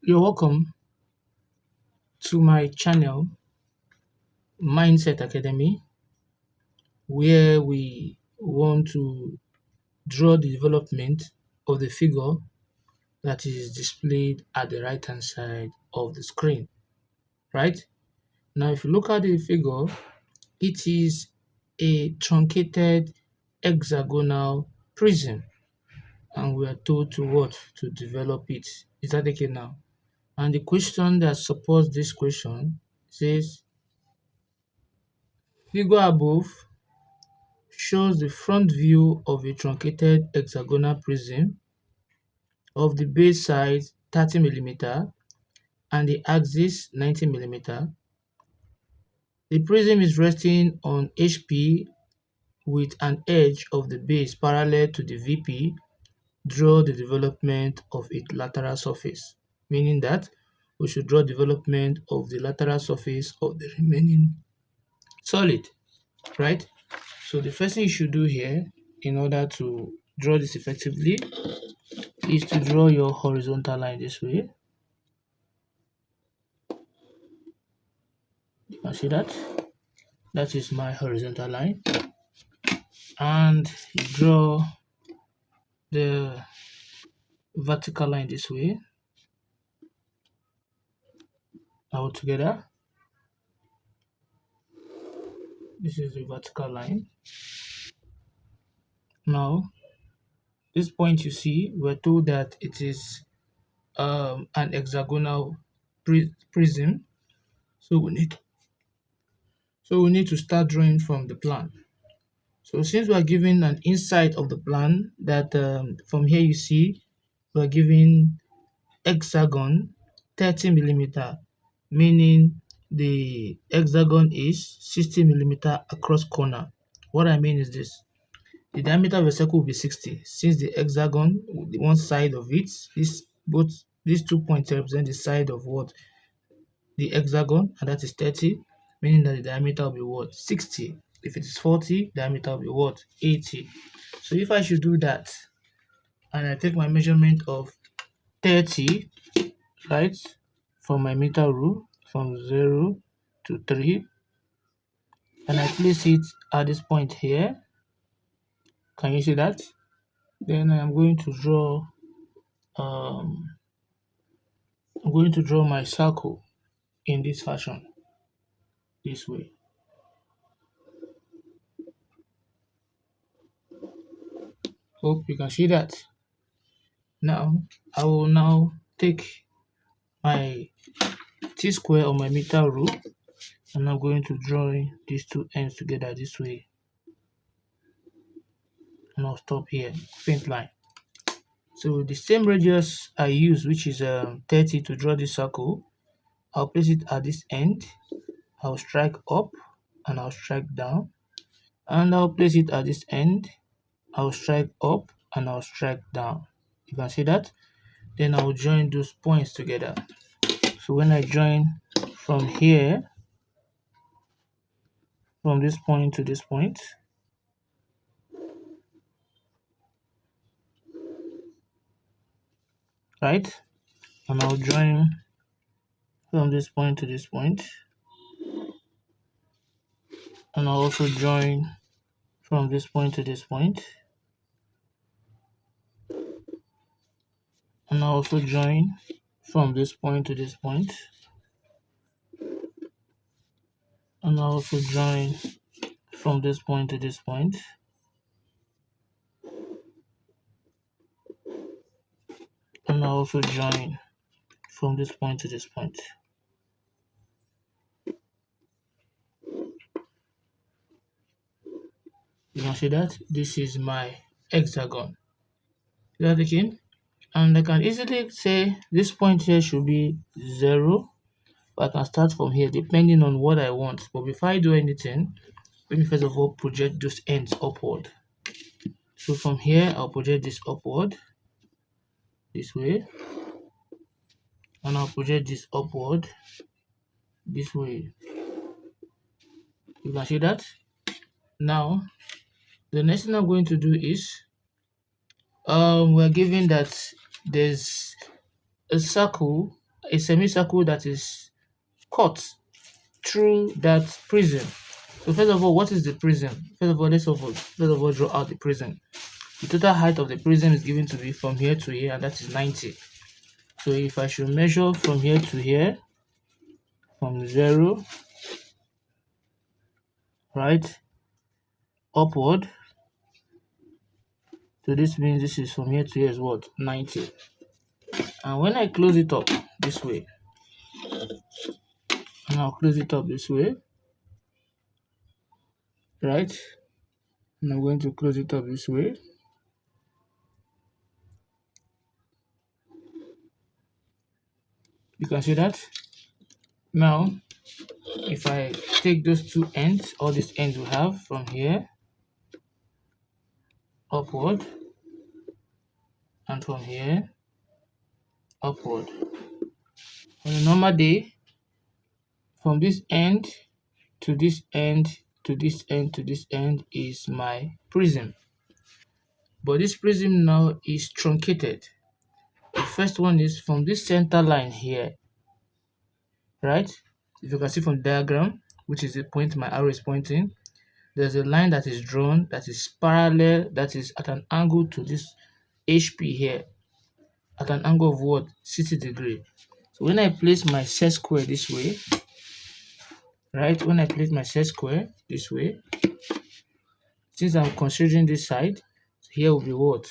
You're welcome to my channel, Mindset Academy, where we want to draw the development of the figure that is displayed at the right hand side of the screen. Right? Now, if you look at the figure, it is a truncated hexagonal prism, and we are told to what? To develop it. Is that okay now? And the question that supports this question says, figure above shows the front view of a truncated hexagonal prism of the base size 30 mm and the axis 90 mm. The prism is resting on HP with an edge of the base parallel to the VP. Draw the development of its lateral surface, meaning that we should draw development of the lateral surface of the remaining solid, right? So the first thing you should do here in order to draw this effectively is to draw your horizontal line this way. You can see that. That is my horizontal line. And you draw the vertical line this way, all together. This is the vertical line. Now, this point you see, we're told that it is an hexagonal prism. So we need to start drawing from the plan. So since we are given an insight of the plan that from here you see we are given hexagon 30 mm, meaning the hexagon is 60 mm across corner. What I mean is this: the diameter of a circle will be 60, since the hexagon, the one side of it, these 2 points represent the side of what? The hexagon, and that is 30, meaning that the diameter will be what? 60. If it is 40, diameter will be what? 80. So if I should do that, and I take my measurement of 30, right, from my meter rule, from 0 to 3, and I place it at this point here, can you see that? Then I'm going to draw my circle in this fashion, this way. Hope you can see that. Now I will now take my T-square on my meter rule, and I'm going to draw these two ends together this way, and I'll stop here, faint line. So the same radius I use, which is 30, to draw this circle, I'll place it at this end. I'll strike up and I'll strike down, and I'll place it at this end. I'll strike up and I'll strike down. You can see that. Then I'll join those points together. So when I join from here, from this point to this point, right, and I'll join from this point to this point, and I'll also join from this point to this point, and I'll also join from this point to this point, and I'll also join from this point to this point, and I'll also join from this point to this point. You can see that this is my hexagon. Is that okay? And I can easily say this point here should be 0. I can start from here depending on what I want. But before I do anything, let me first of all project those ends upward. So from here, I'll project this upward this way, and I'll project this upward this way. You can see that. Now the next thing I'm going to do is we're given that there's a circle a semicircle that is cut through that prism. So first of all, what is the prism? Let's draw out the prism. The total height of the prism is given to be from here to here, and that is 90. So if I should measure from here to here, from 0, right, upward, so this means this is from here to here is what? 90. And when I close it up this way, and I'll close it up this way, right, and I'm going to close it up this way. You can see that. Now, if I take those two ends, all these ends we have from here upward, and from here upward. On a normal day, from this end to this end to this end to this end is my prism. But this prism now is truncated. The first one is from this center line here, right? If you can see from the diagram, which is the point my arrow is pointing, there's a line that is drawn that is parallel, that is at an angle to this HP here, at an angle of what? 60 degrees. So when I place my set square this way, right? When I place my set square this way, since I'm considering this side, here will be what?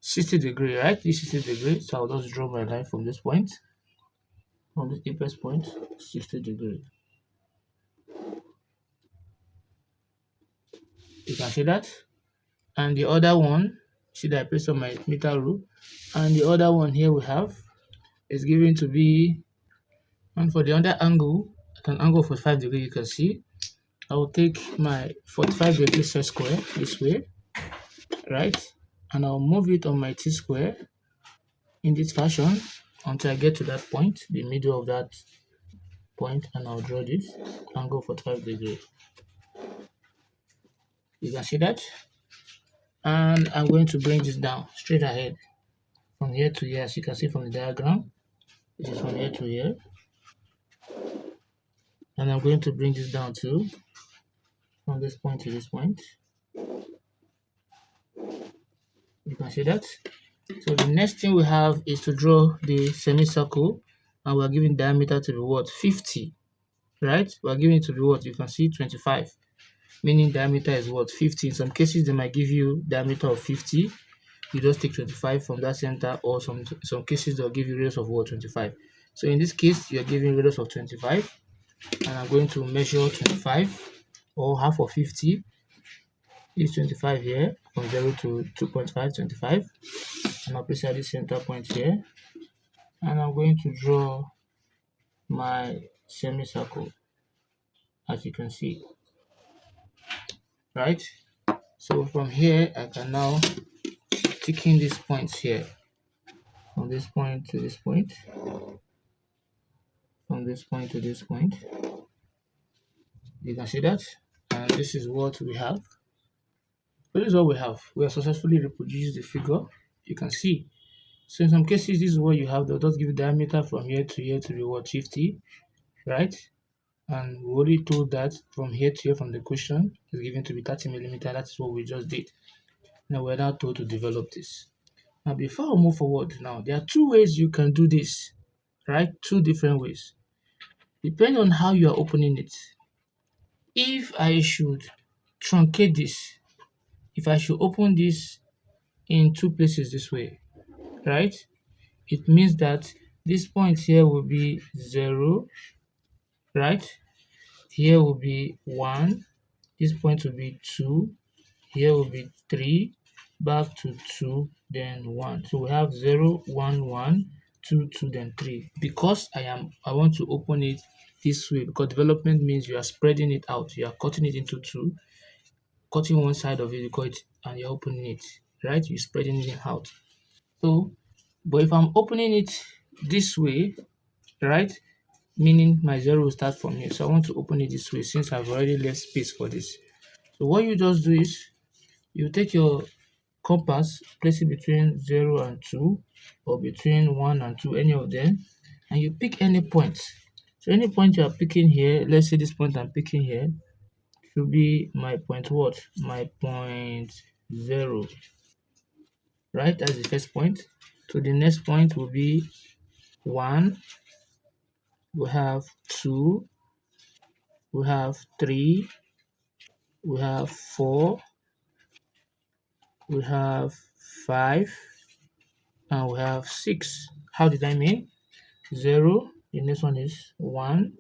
60 degrees, right? This 60 degrees. So I'll just draw my line from this point, from this apex point, 60 degrees. You can see that. And the other one, see that I placed on my meter rule, and the other one here we have is given to be, and for the other angle, at an angle of 45 degrees, you can see, I will take my 45 degree set square this way, right? And I'll move it on my t-square in this fashion until I get to that point, the middle of that point, and I'll draw this angle 45 degrees. You can see that. And I'm going to bring this down straight ahead from here to here, as you can see from the diagram. This is from here to here. And I'm going to bring this down too, from this point to this point. You can see that. So the next thing we have is to draw the semicircle, and we're giving diameter to be what? 50, right? We're giving it to be what? You can see 25, meaning diameter is what? 50. In some cases, they might give you diameter of 50. You just take 25 from that center, or some cases they'll give you radius of what? 25. So in this case, you're giving radius of 25, and I'm going to measure 25, or half of 50 is 25 here, from 0 to 2.5, 25. And I'll place at the center point here, and I'm going to draw my semicircle, as you can see, right? So from here, I can now tick in these points here, from this point to this point, from this point to this point. You can see that, and this is what we have. So this is what we have. We have successfully reproduced the figure. You can see. So in some cases, this is what you have. They'll just give you diameter from here to here to be what? 50, right? And we already told that from here to here from the question is given to be 30 millimeter. That is what we just did. Now we're now told to develop this. Now before I move forward, now there are two ways you can do this, right? Two different ways, depending on how you are opening it. If I should truncate this, if I should open this in two places this way, right? It means that this point here will be 0, right? Here will be 1, this point will be 2, here will be 3, back to 2, then 1. So we have 0, 1, 1, 2, 2, then 3. Because I want to open it this way, because development means you are spreading it out, you are cutting it into two, cutting one side of it, you cut it, and you're opening it, right? You're spreading it out. So, but if I'm opening it this way, right, meaning my 0 will start from here. So I want to open it this way since I've already left space for this. So what you just do is you take your compass, place it between 0 and 2, or between 1 and 2, any of them, and you pick any point. So any point you are picking here, let's say this point I'm picking here, should be my point what? My point 0, right? That's the first point. So the next point will be 1, we have 2, we have 3, we have 4, we have 5, and we have 6. How did I mean? 0, the next one is 1,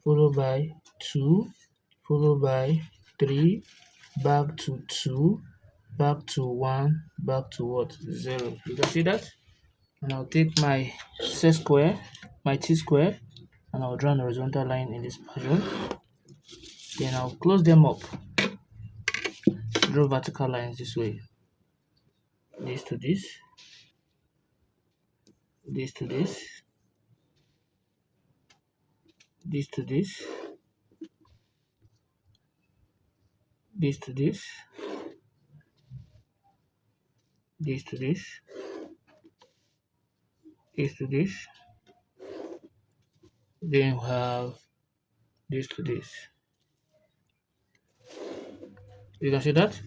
followed by 2, followed by 3, back to 2, back to 1, back to what? 0. You can see that? And I'll take my set square, my t-square, and I'll draw an horizontal line in this pattern. Then I'll close them up, draw vertical lines this way. This to this, this to this, this to this, this to this, this to this, this to this, then we have this to this. You can see that?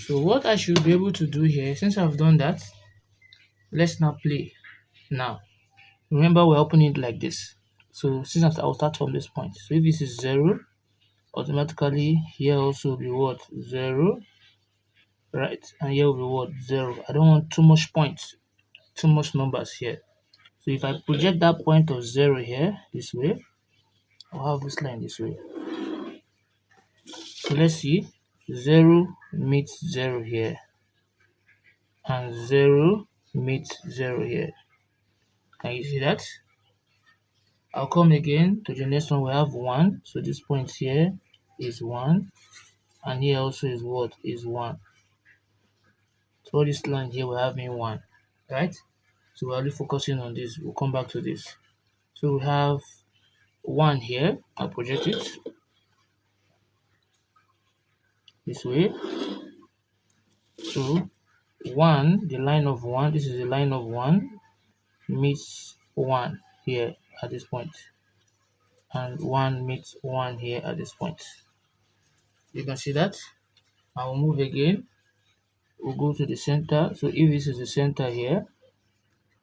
So what I should be able to do here, since I've done that, let's now play. Now, remember we're opening it like this. So since I'll start from this point. So if this is 0, automatically here also will be what? 0, right? And here will be what? 0. I don't want too much points, too much numbers here. So if I project that point of 0 here, this way, I'll have this line this way. So let's see, 0 meets 0 here, and 0 meets 0 here. Can you see that? I'll come again to the next one. We have 1, so this point here is 1, and here also is what? Is 1. So all this line here will have me 1, right? So we're only focusing on this. We'll come back to this. So we have 1 here. I'll project it this way. So 1, the line of 1, this is the line of 1, meets 1 here at this point, and 1 meets 1 here at this point. You can see that. I will move again. We'll go to the center. So if this is the center here,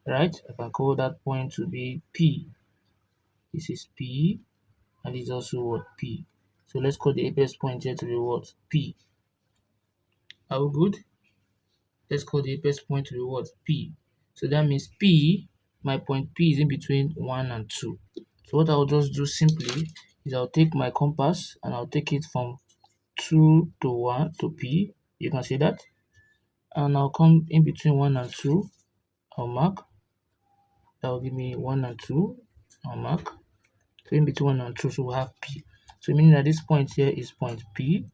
right, I can call that point to be P. This is P, and this is also what? P. So let's call the apex point here to be what? P. Are we good? Let's call the apex point to be what? P. So that means P, my point P is in between 1 and 2. So what I'll just do simply is I'll take my compass and I'll take it from 2 to 1 to P. You can see that. And I'll come in between 1 and 2. I'll mark. That will give me 1 and 2. I'll mark. So in between 1 and 2, so we'll have P. So meaning that this point here is point P,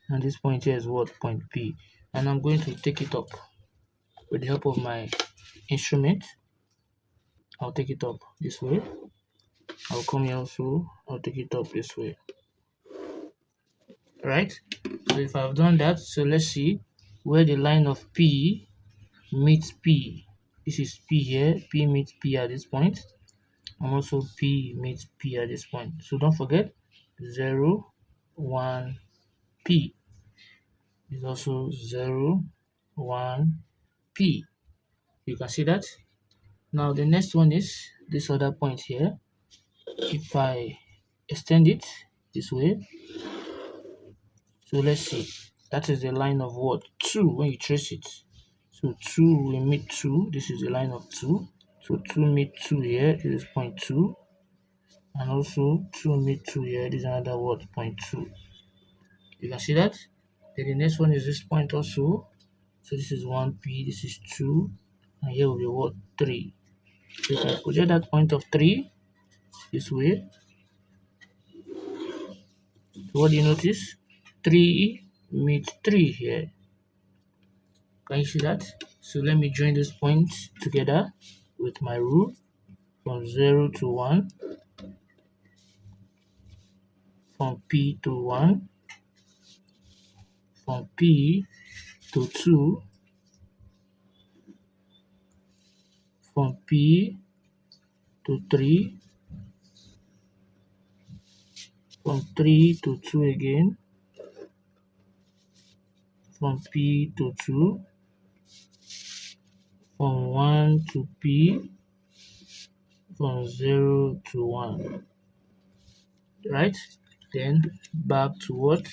and this point here is what? Point P. And I'm going to take it up with the help of my instrument. I'll take it up this way. I'll come here also. I'll take it up this way. Right? So if I've done that, so let's see where the line of P meets P. This is P here. P meets P at this point. And also P meets P at this point. So don't forget 0, 1, P. Is also 0, 1, P. You can see that. Now the next one is this other point here. If I extend it this way, so let's see, that is the line of what? 2 when you trace it. So 2 will meet 2. This is the line of 2. So 2 meet 2 here. This is point 2. And also 2 meet 2 here. This is another what? Point 2. You can see that. Then the next one is this point also. So this is 1P. This is 2. And here will be what? 3. So if I project that point of 3 this way, so what do you notice? 3 meets 3 here. Can you see that? So let me join those points together with my rule from 0 to 1, from P to 1, from P to 2, from P to 3, from 3 to 2 again, from P to 2, from 1 to P, from 0 to 1, right? Then back to what?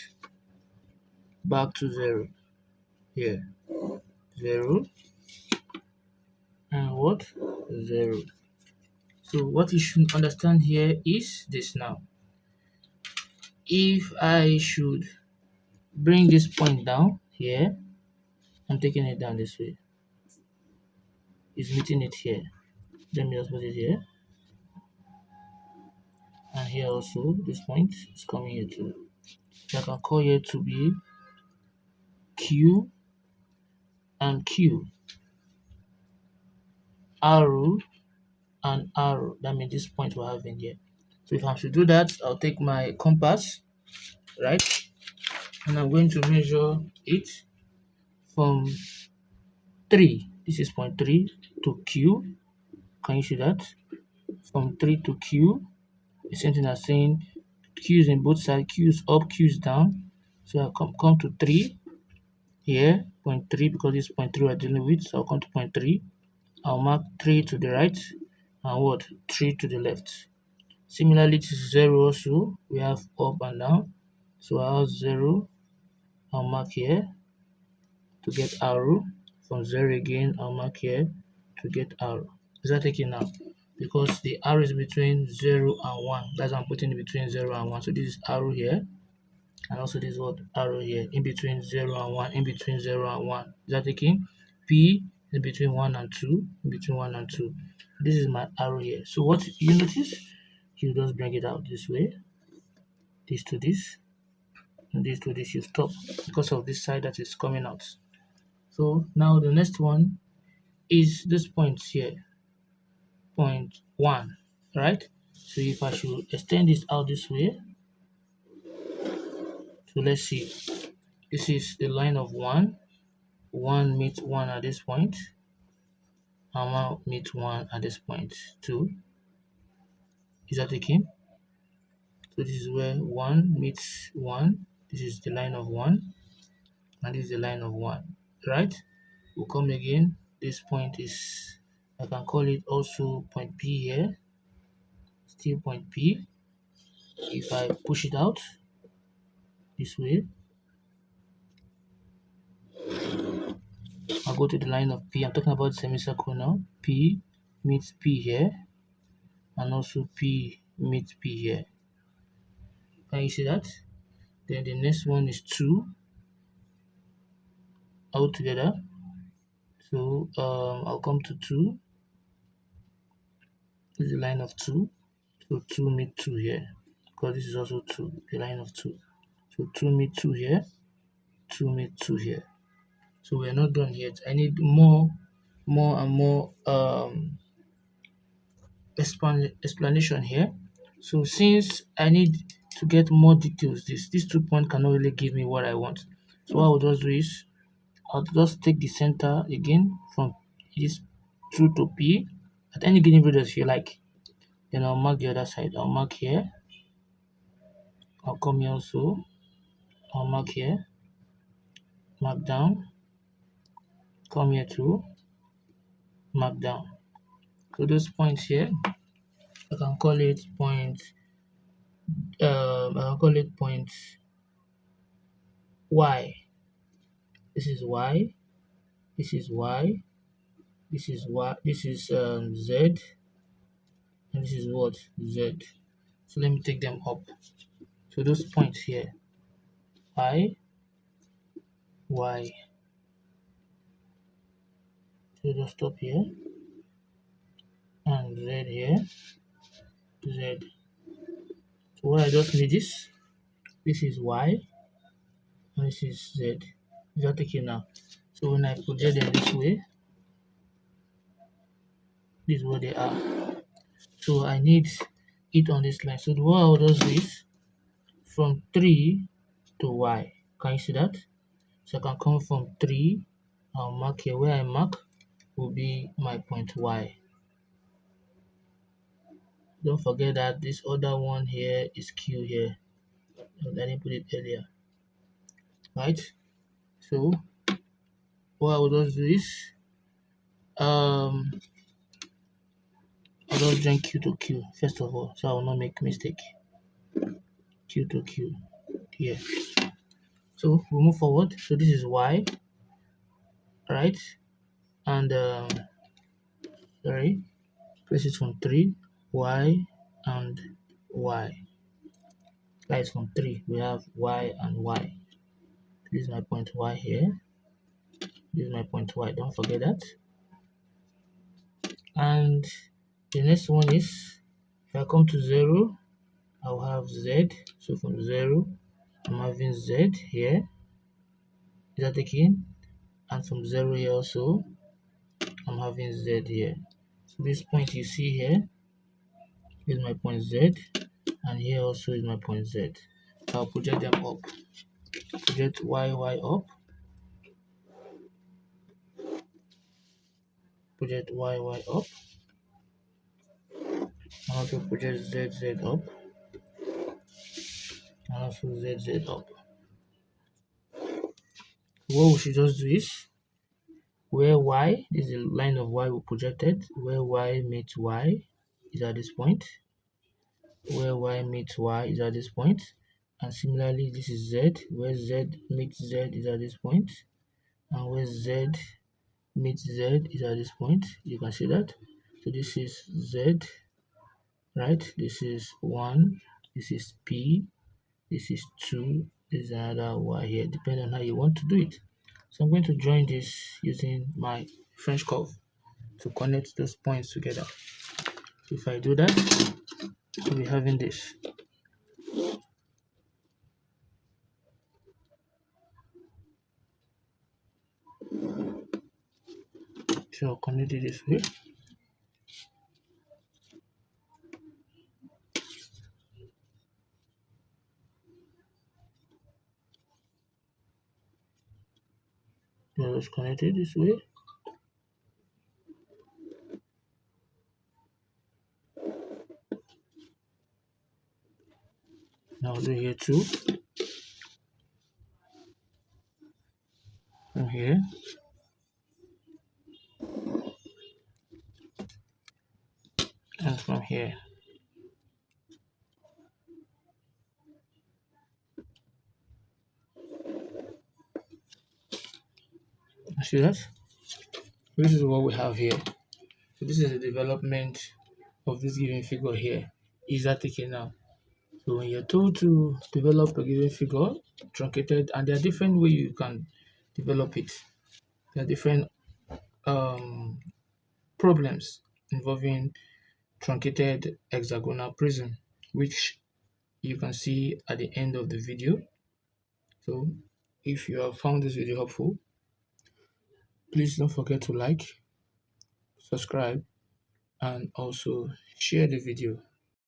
Back to 0 here. 0 and what? 0. So what you should understand here is this now. If I should bring this point down here, I'm taking it down this way. It's meeting it here. Let me just put it here. And here also, this point is coming here too. So I can call here to be Q and Q. Arrow and arrow. That means this point we're having here. So if I should do that, I'll take my compass, right? And I'm going to measure it from 3. This is point 3 to Q. Can you see that? From 3 to Q. The same thing as saying Q is in both sides. Q is up, Q is down. So I'll come to 3 here, point 3, because this is point 3 we're dealing with. So I'll come to point 3. I'll mark 3 to the right and what? 3 to the left. Similarly to 0 also, we have up and down. So I'll have 0, I'll mark here to get arrow. From 0 again, I'll mark here to get arrow. Is that taken now? Because the arrow is between 0 and 1. That's why I'm putting it between 0 and 1. So this is arrow here. And also this what arrow here. In between 0 and 1. In between 0 and 1. Is that taken? P in between 1 and 2. In between 1 and 2. This is my arrow here. So what you notice? You just bring it out this way. This to this. And this to this. You stop because of this side that is coming out. So now the next one is this point here, point 1, right? So if I should extend this out this way, so let's see, this is the line of 1, 1 meets 1 at this point, and 1 meets 1 at this point, 2, is that taken? So this is where 1 meets 1, this is the line of 1, and this is the line of 1, right? We'll come again, this point is, I can call it also point P here, still point P. If I push it out this way, I'll go to the line of P. I'm talking about semicircle now. P meets P here, and also P meets P here. Can you see that? Then the next one is 2 all together. So I'll come to 2. This is the line of 2. So 2 meet 2 here, because this is also 2, the line of 2. So 2 meet 2 here, 2 meet 2 here. So we're not done yet. I need more and more explanation here. So since I need to get more details, these 2 points cannot really give me what I want. So what I'll just do is I'll just take the center again from this 2 to P at any given radius you like. Then I'll mark the other side. I'll mark here. I'll come here also. I'll mark here. Mark down. Come here too. Mark down. So those points here, I can call it point. I can call it point Y. This is Y. This is Y. This is Y. This is Z. And this is what? Z. So let me take them up. So those points here, Y, Y. So just stop here, and Z here, Z. So what I just need is, this is Y, and this is Z. Is that okay now? So when I project them this way, this is what they are. So I need it on this line. So what I'll just do is, from 3 to Y. Can you see that? So I can come from 3, I'll mark here. Where I mark will be my point Y. Don't forget that this other one here is Q here. I didn't put it earlier, right? So what I will just do is I'll just join Q to Q first of all, so I will not make mistake. Q to Q here. So we move forward. So this is Y, right? And sorry, place it from 3, Y and Y. Guys, from 3 we have Y and Y. This is my point Y here. This is my point Y. Don't forget that. And the next one is, if I come to 0, I'll have Z. So from 0, I'm having Z here. Is that taken? And from 0 here also, I'm having Z here. So this point you see here is my point Z, and here also is my point Z. I'll project them up. Project Y up. Project Y up. And also project Z up. And also Z up. What we should just do is, where Y, this is the line of Y we projected, where Y meets Y is at this point. Where Y meets Y is at this point. And similarly, this is Z, where Z meets Z is at this point. And where Z meets Z is at this point. You can see that. So this is Z, right? This is 1, this is P, this is 2, this is another Y here, depending on how you want to do it. So I'm going to join this using my French curve to connect those points together. If I do that, we'll be having this. So I'll connect it this way. Let's connect it this way. Now I'll do here too. From here. And from here. See that? This is what we have here. So this is the development of this given figure here. Is that taken now? So when you're told to develop a given figure, truncated, and there are different ways you can develop it. There are different problems involving truncated hexagonal prism, which you can see at the end of the video. So if you have found this video helpful, please don't forget to like, subscribe, and also share the video.